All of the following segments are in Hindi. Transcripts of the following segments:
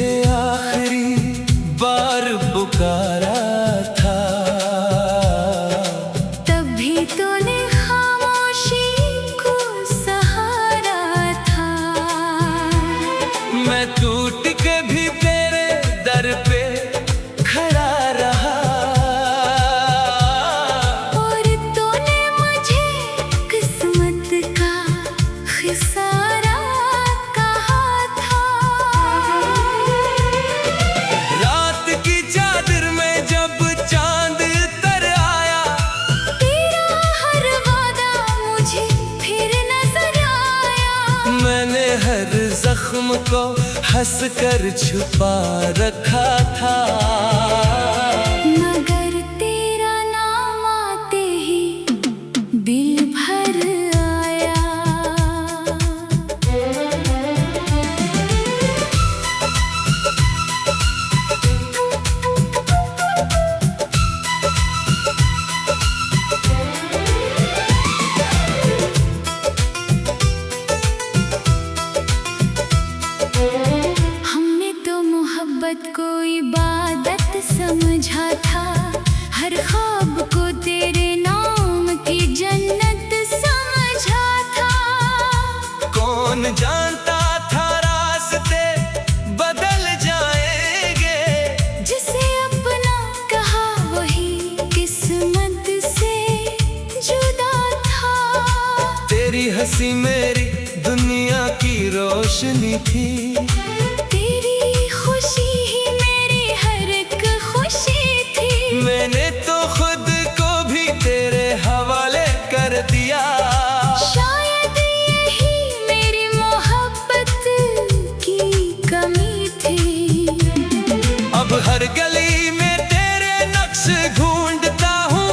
तुझे आखिरी बार पुकारा था, तभी तूने खामोशी को सहारा था। मैं टूट के भी तेरे दर पे खड़ा रहा, और तूने मुझे किस्मत का खिसारा कहा था। रात की चादर में जब चांद तर आया, तेरा हर वादा मुझे फिर नजर आया। मैंने हर जख्म को हंस कर छुपा रखा था, मगर तेरा नाम आते ही दिल भर आया। हमने तो मोहब्बत को इबादत समझा था, हर ख्वाब को तेरे नाम की जन्नत समझा था। कौन जानता था रास्ते बदल जाएंगे, जिसे अपना कहा वही किस्मत से जुदा था। तेरी हंसी मेरी दुनिया की रोशनी थी, तेरी खुशी ही मेरी हर एक खुशी थी। मैंने तो खुद को भी तेरे हवाले कर दिया। शायद यही मेरी मोहब्बत की कमी थी। अब हर गली में तेरे नक्श ढूंढता हूँ,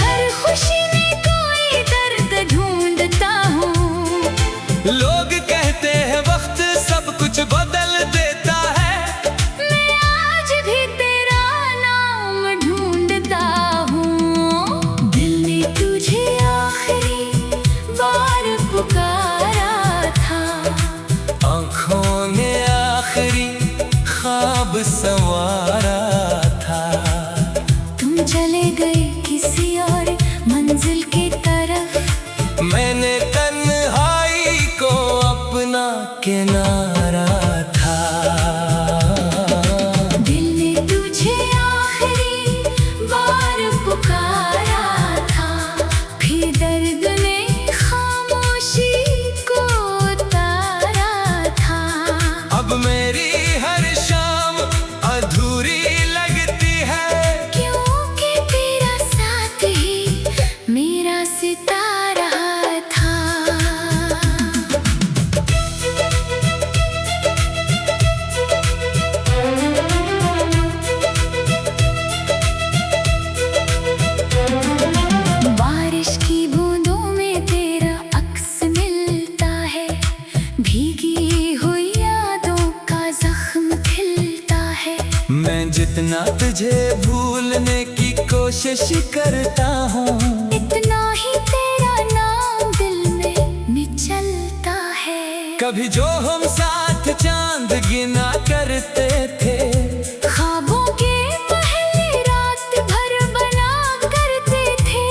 हर खुशी में कोई दर्द ढूंढता हूँ। लोग कहते हैं वक्त सब कुछ बदल देता है, मैं आज भी तेरा नाम ढूंढता हूँ। दिल ने तुझे आखिरी बार पुकारा था, आँखों ने आखिरी ख्वाब संवारा था। तुम चले गए किसी और मंजिल की तरफ, मैंने तन्हाई को अपना किनारा था। दिल ने तुझे आखिरी बार पुकारा था, फिर दर्द ने खामोशी को उतारा था। अब मेरी हर शाम अधूरी लगती है, क्योंकि तेरा साथ ही मेरा सितारा था। बारिश की बूंदों में तेरा अक्स मिलता है, भीगी हुई यादों का जख्म खिलता है। मैं जितना तुझे भूलने की कोशिश करता हूँ, इतना ही तेरा नाम दिल में निचलता है। कभी जो हम साथ चांद गिना करते थे, ख्वाबों के महल रात भर बना करते थे।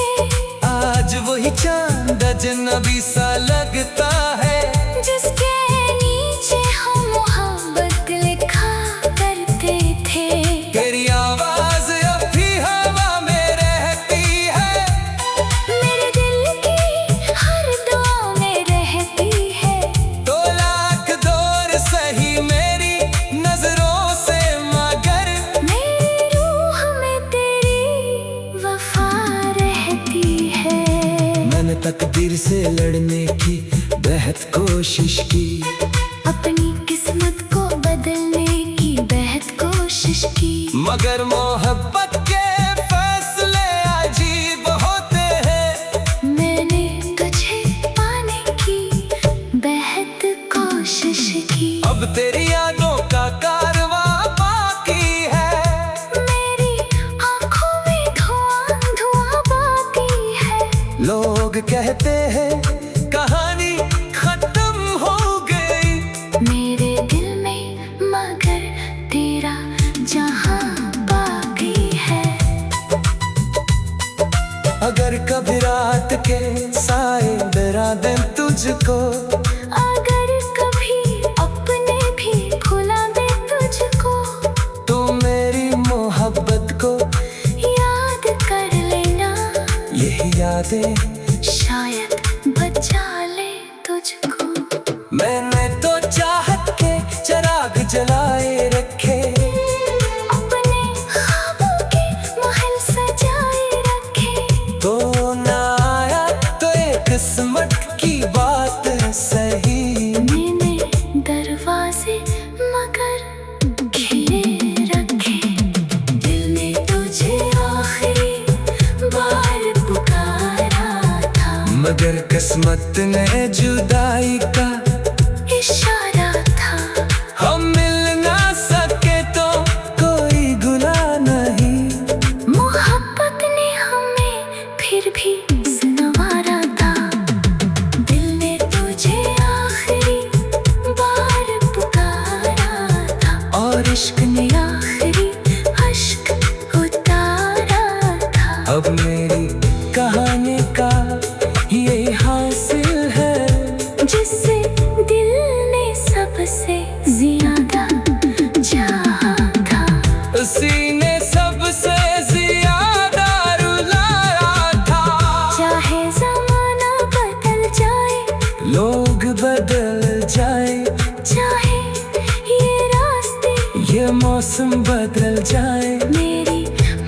आज वही चांद अजनबी सा लगता है, जिसके नीचे हम मोहब्बत लिखा करते थे। तेरी आवाज अब भी हवा में रहती है, मेरे दिल की हर दुआ में रहती है। दो लाख दौर सही मेरी नजरों से, मगर मेरी रूह में तेरी वफा रहती है। मैंने तकदीर से लड़ने की बेहद कोशिश की, अपनी किस्मत को बदलने की बेहद कोशिश की। मगर मोहब्बत के फैसले अजीब होते हैं। मैंने तुझे पाने की बेहद कोशिश की। अब तेरी यादों का कारवां बाकी है, मेरी आँखों में धुआं धुआं बाकी है। लोग कहते हैं कहानी खत्म हो गई, मेरे दिल में यादें शायद बचा ले तुझको। मैंने तो चाहत के चिराग जलाए रखे, अपने ख्वाबों के महल सजाए रखे। तो ना आया तो एक किस्मत की बात सही। मैंने दरवाजे मगर खिले रखे, दिल ने तुझे आखिरी बार पुकारा था, मगर किस्मत ने जुदाई का इशारा था। हम मिल ना सके तो कोई गुनाह नहीं, मोहब्बत ने हमें फिर भी संवारा था। दिल ने तुझे आखिरी बार पुकारा था, और इश्क ने आखिरी अश्क उतारा था। अब मेरी कहानी का ये हासिल है, जिससे दिल ने सबसे ज्यादा चाहा था, उसी ने सबसे ज्यादा रुलाया था। चाहे जमाना बदल जाए, लोग बदल जाए, चाहे ये रास्ते ये मौसम बदल जाए, मेरी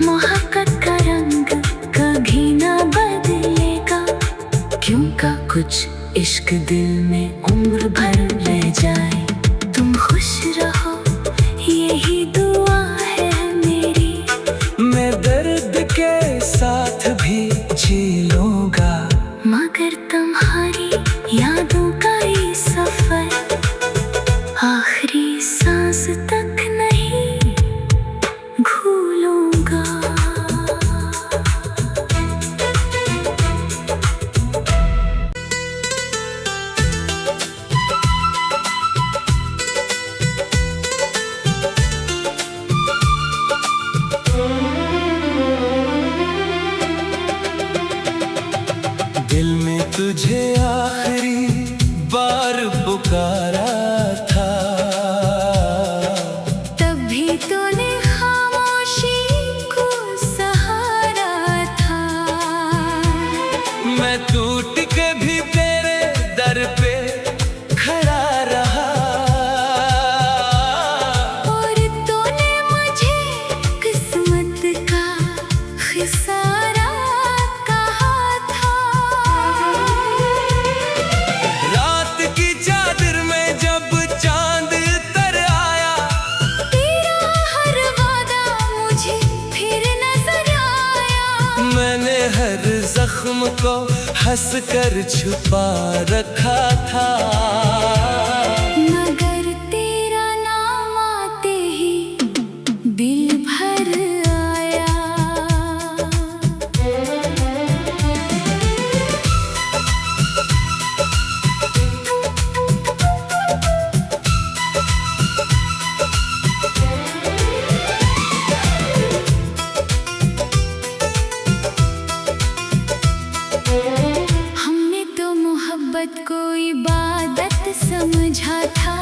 मोहब्बत का रंग कभी ना बदलेगा, क्योंकि कुछ इश्क दिल में उम्र भर ले जाए। तुम खुश रहो यही दुआ है मेरी, मैं दर्द के साथ भी जी लूंगा, मगर तुम्हारी यादों का ये सफर आखिरी सांस तक नहीं भूलूंगा। दिल में तुझे आखिरी बार पुकारा था, तभी तूने खामोशी को सहारा था। मैं टूट के भी तेरे दर पे खड़ा रहा, और तूने मुझे किस्मत का खिसारा कहा था। रात की चादर में जब चांद तर आया, तेरा हर वादा मुझे फिर नजर आया। मैंने हर जख्म को हंस कर छुपा रखा था, मगर तेरा नाम आते ही दिल भर आया। हमने तो मोहब्बत को इबादत समझा था,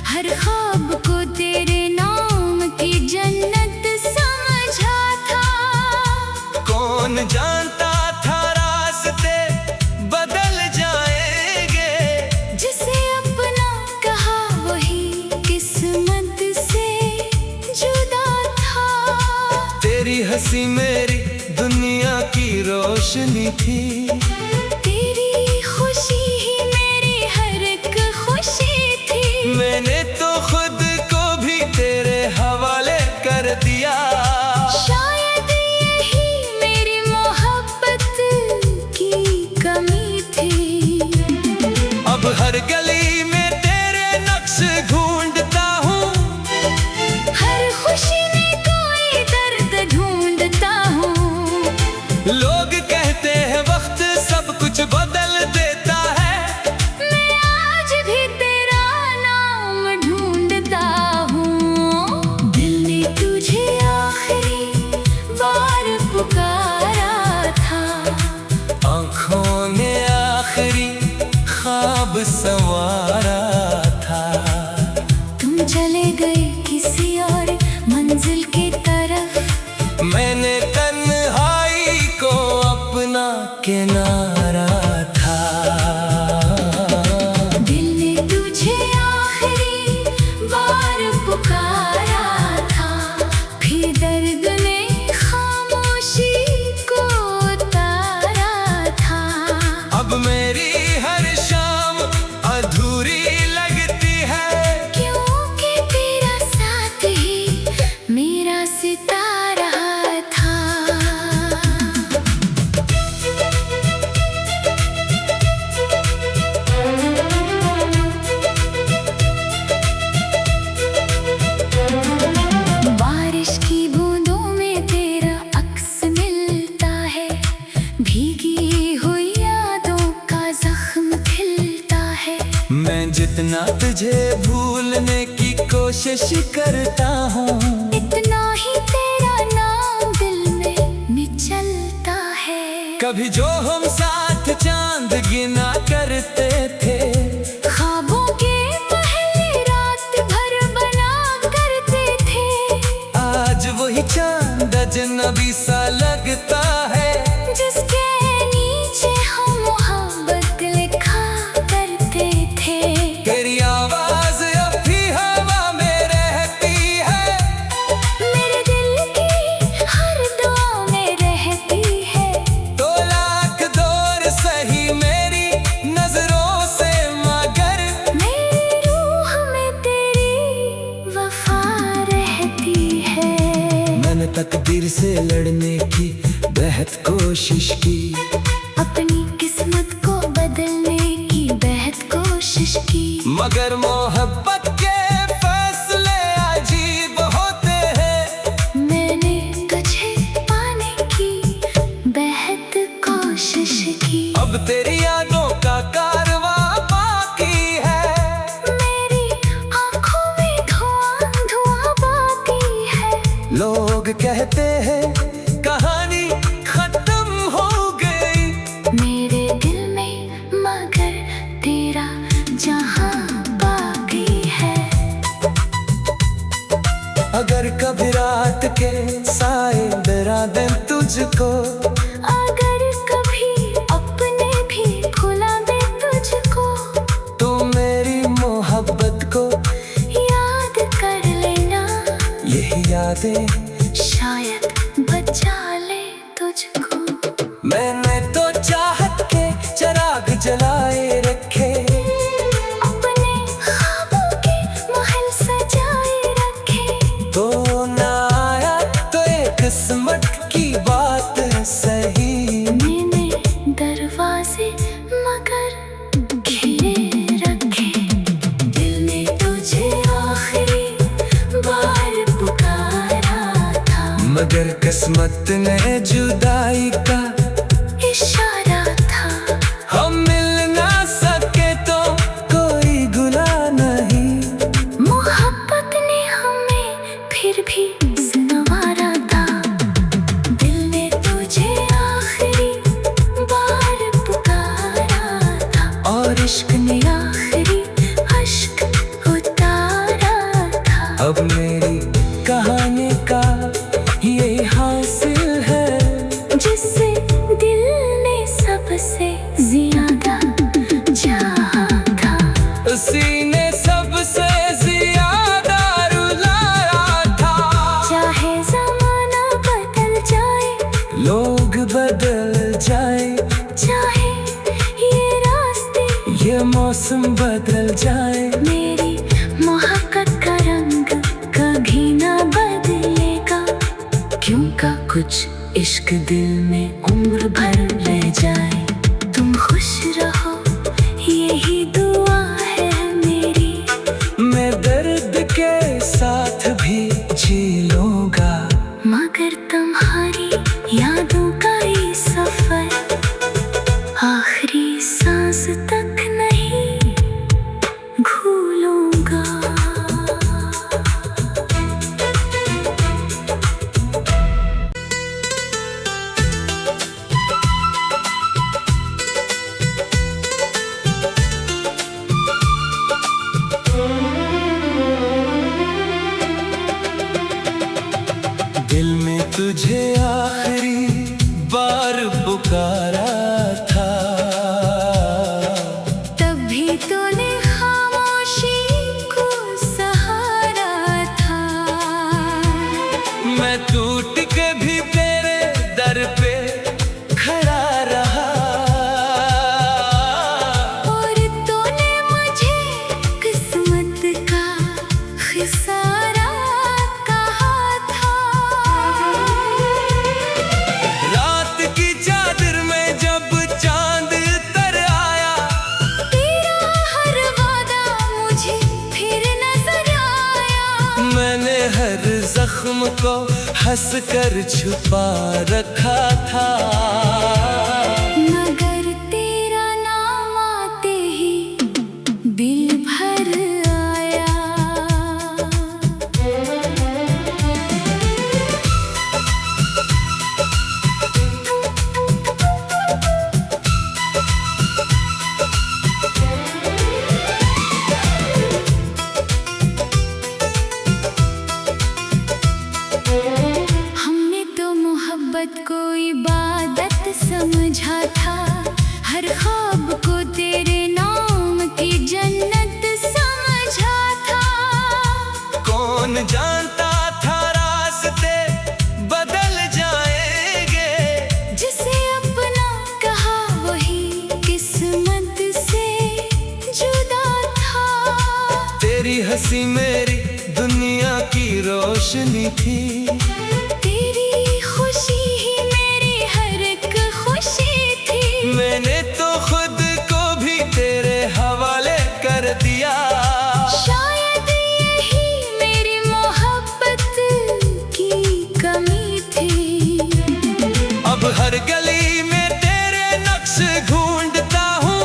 हर ख्वाब को तेरे नाम की जन्नत समझा था। कौन जानता था रास्ते बदल जाएंगे, जिसे अपना कहा वही किस्मत से जुदा था। तेरी हंसी मेरी दुनिया की रोशनी थी, तेरी खुशी ही मेरी हर एक खुशी थी। मैंने तो खुद को भी तेरे हवाले कर दिया। शायद यही मेरी मोहब्बत की कमी थी। अब हर गली में तेरे नक्श ढूंढता हूँ, हर खुशी में कोई दर्द ढूंढता हूँ। लोग कहते हैं वक्त सब कुछ बदल देता है, मैं आज भी तेरा नाम ढूंढता हूँ। दिल ने तुझे आखिरी बार पुकारा था, आँखों ने आखिरी ख्वाब संवारा था। तुम चले गए किसी और मंजिल की तरफ, मैंने तन्हाई को अपना के पुकारा था, फिर दर्द ने खामोशी को उतारा था। अब मेरी हर शाम अधूरी लगती है, क्योंकि तेरा साथ ही मेरा सितारा था। बारिश की बूंदों में तेरा अक्स मिलता है, भीगी हुई यादों का जख्म खिलता है। मैं जितना तुझे भूलने की कोशिश करता हूँ, इतना ही तेरा नाम दिल में निचलता है। कभी जो हम साथ चांद गिना करते थे, ख्वाबों के पहले रात भर बना करते थे। आज वही चांद अजनबी सा लगता है, जिसके नीचे हम मोहब्बत लिखा करते थे। तेरी आवाज अब भी हवा में रहती है, मेरे दिल की हर दुआ में रहती है। दो लाख दौर सही मेरी नजरों से, मगर मेरी रूह में तेरी वफा रहती है। मैंने तकदीर से लड़ने की बेहद कोशिश की, अपनी किस्मत को बदलने की बेहद कोशिश की। मगर मोहब्बत के फैसले अजीब होते हैं। मैंने तुझे पाने की बेहद कोशिश की। अब तेरी यादों का कारवां बाकी है, मेरी आंखों में धुआं धुआं बाकी है। लोग कहते हैं कहानी खत्म हो गई, मेरे दिल में मगर तेरा जहां बाकी है। अगर कभी रात के साए डरा दें तुझको, अगर कभी अपने भी भुला दे तुझको, तो मेरी मोहब्बत को याद कर लेना। यही यादें शायद बचा ले तुझको। मैंने तो चाहत के चिराग जलाए रखे, अपने ख्वाबों के महल सजाए रखे। तो ना आया तो एक किस्मत की बात है सही। मैंने दरवाजे मगर घिरे रखे, दिल ने तुझे आखिरी बार पुकारा था। मगर किस्मत ने जुदाई का इशारा था। हम मिल ना सके तो कोई गुनाह नहीं, मोहब्बत ने हमें फिर भी संवारा था। दिल ने तुझे आखिरी बार पुकारा था, और इश्क ने आखिरी अश्क उतारा था। अब मेरी कहानी का ये हासिल है, जिससे दिल ने सबसे ज्यादा चाहा था। उसी ने सबसे ज्यादा रुलाया था। चाहे जमाना बदल जाए, लोग बदल जाए, चाहे ये रास्ते ये मौसम बदल जाए, मेरी मोहब्बत का रंग कभी ना बदलेगा। क्योंकि कुछ इश्क दिल में उम्र भर रह जाए। तुम खुश रहो यही दुआ है मेरी। मैं दर्द के साथ भी जी लूंगा, मगर तुम्हारी यादों का ये सफर आखिरी सांस तक नहीं भूलूंगा। दिल में तुझे आखिरी बार पुकारा था। तब भी तूने खामोशी को सहारा जख्म को हंस कर छुपा रखा था। मगर तेरा नाम आते ही दिल भर आया। हमने तो मोहब्बत को इबादत समझा था, हर ख्वाब को तेरे नाम की जन्नत समझा था। कौन जानता था रास्ते बदल जाएंगे, जिसे अपना कहा वही किस्मत से जुदा था। तेरी हंसी मेरी दुनिया की रोशनी थी। तेरी खुशी ही मेरी हर एक खुशी थी। मैंने तो खुद को भी तेरे हवाले कर दिया। शायद यही मेरी मोहब्बत की कमी थी। अब हर गली में तेरे नक्श ढूंढता हूँ,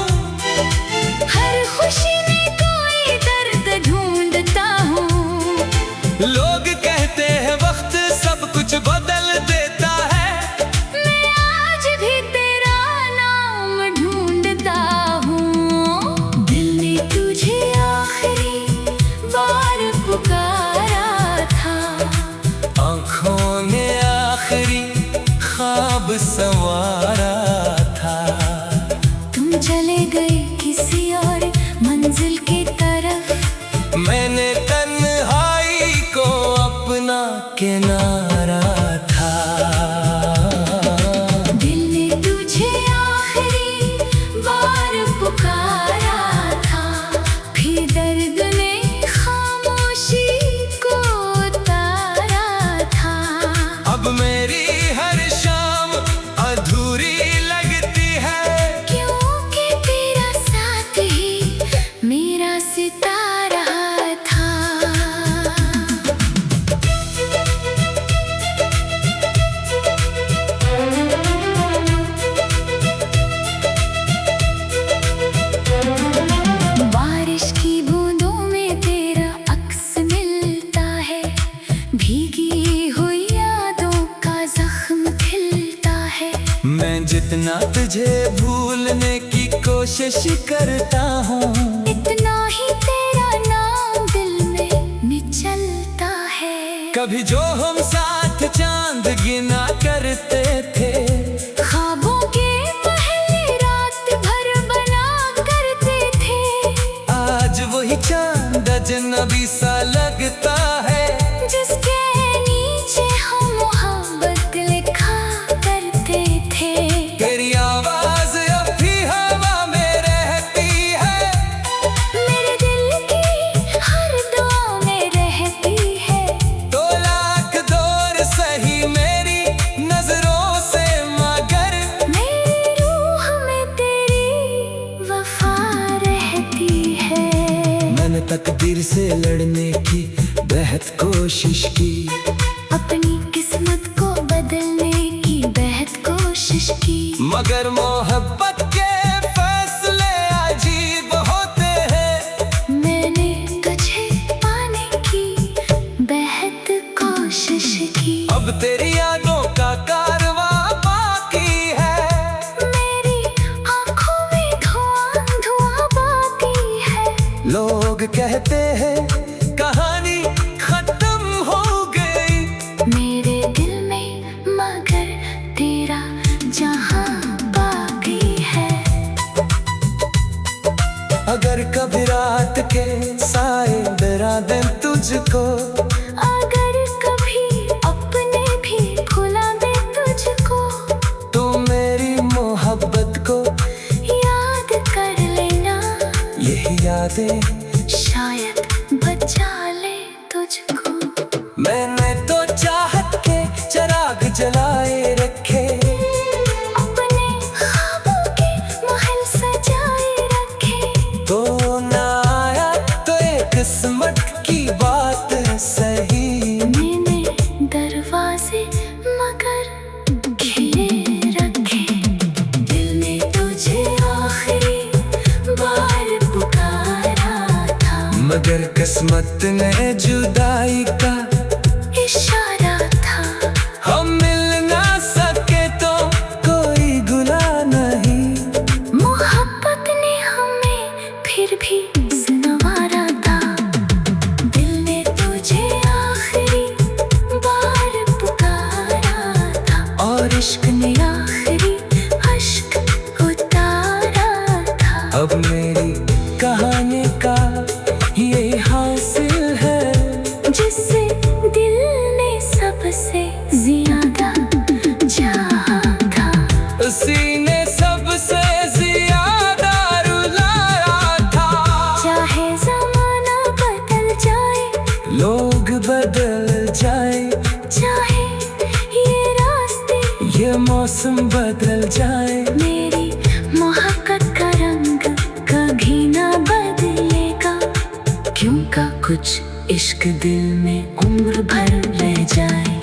हर खुशी में कोई दर्द ढूंढता हूँ। लोग कहते हैं वक्त सब कुछ बदल देता है, मैं आज भी तेरा नाम ढूंढता हूँ। दिल ने तुझे आखिरी बार पुकारा था। आँखों ने आखिरी ख्वाब संवारा था। तुम चले गए किसी और मंजिल की तरफ, मैंने तन्हाई को अपना किनारा था। दिल ने तुझे आखिरी बार पुकारा था। फिर दर्द ने खामोशी को उतारा था। अब मेरी हर शाम अधूरी लगती है, क्योंकि तेरा साथ ही मेरा सितारा था। बारिश की बूंदों में तेरा अक्स मिलता है, भीगी हुई यादों का जख्म खिलता है। मैं जितना तुझे भूलने की कोशिश करता हूँ, इतना ही तेरा नाम दिल में निचलता है। कभी जो हम साथ चांद गिना करते थे, ख्वाबों के पहले रात भर बना करते थे। आज वही चांद अजनबी सा लगता है, जिसके नीचे हम मोहब्बत लिखा करते थे। तेरी आवाज अब भी हवा में रहती है, मेरे दिल की हर दुआ में रहती है। तो लाख दौर सही मेरी नजरों से, मगर मेरी रूह में तेरी वफा रहती है। मैंने तकदीर से लड़ने की बेहद कोशिश की, अपनी किस्मत को बदलने की बेहद कोशिश की। मगर मोहब्बत के फैसले अजीब होते हैं। मैंने तुझे पाने की बेहद कोशिश की। अब तेरी यादों का कारवां बाकी है, मेरी आँखों में धुआं धुआं बाकी है। लोग कहते हैं कहानी खत्म हो गई, मेरे दिल में मगर तेरा जहां बाकी है। अगर कभी रात के साए डरा दें तुझको, अगर कभी अपने भी भुला दे तुझको, तो मेरी मोहब्बत को याद कर लेना। यही यादें शायद बचा ले तुझको। मैंने तो चाहत के चिराग जलाए रखे, अपने ख्वाबों के महल सजाए रखे। तो ना आया तो एक किस्मत की बात सही। मैंने जुदाई का इशारा था। हम मिल ना सके तो कोई गुनाह नहीं। मोहब्बत ने हमें फिर भी संवारा था। दिल ने तुझे आखिरी बार पुकारा था, और इश्क ने आखिरी अश्क उतारा था। अब मेरी कहानी का ये हासिल है, जिससे दिल ने सबसे ज्यादा चाहा था। उसी ने सबसे ज्यादा रुलाया था। चाहे ज़माना बदल जाए, लोग बदल जाए, चाहे ये रास्ते ये मौसम बदल जाए, मेरी मोहब्बत का रंग कभी ना बदलेगा। क्यों का कुछ इश्क दिल में उम्र भर रह जाए।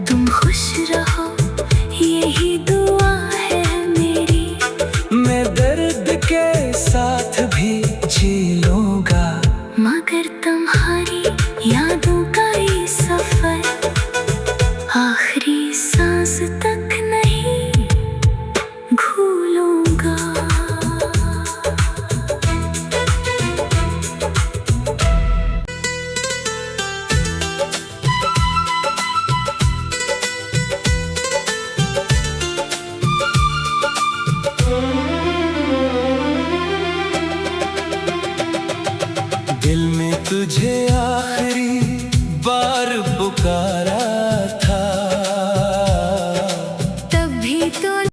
तुम खुश रहो, यही दुआ है मेरी। मैं दर्द के साथ भी जी लूंगा, मगर तुम्हारी यादों का ये सफर आखिरी सांस तक नहीं भूलूंगा। दिल में तुझे आखिरी बार पुकारा